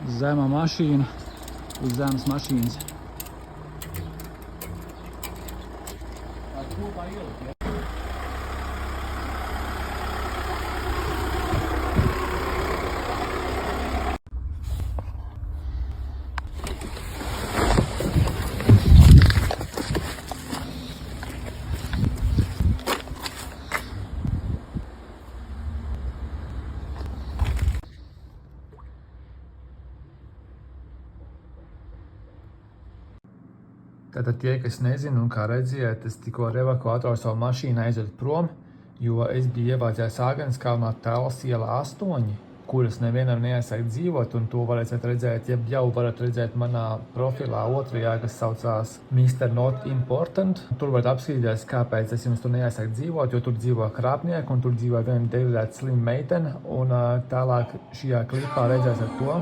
Zema mašīna uz zemes mašīnas. Tātad tie, kas nezina un kā redzējāt, es tikko ar evakuātoru savu mašīnu aizvedu prom, jo es biju ievācies Āgenskalnā Tēlas iela 8, kuras nevienam neaizsaka dzīvot, un to varēsiet redzēt, ja jau varat redzēt manā profilā otrajā, kas saucās Mr. Not Important. Tur varat apskatīties, kāpēc es jums tur neaizsaku dzīvot, jo tur dzīvo krāpnieki, un tur dzīvo viena degradēta slima meitene, un tālāk šajā klipā redzēsiet to.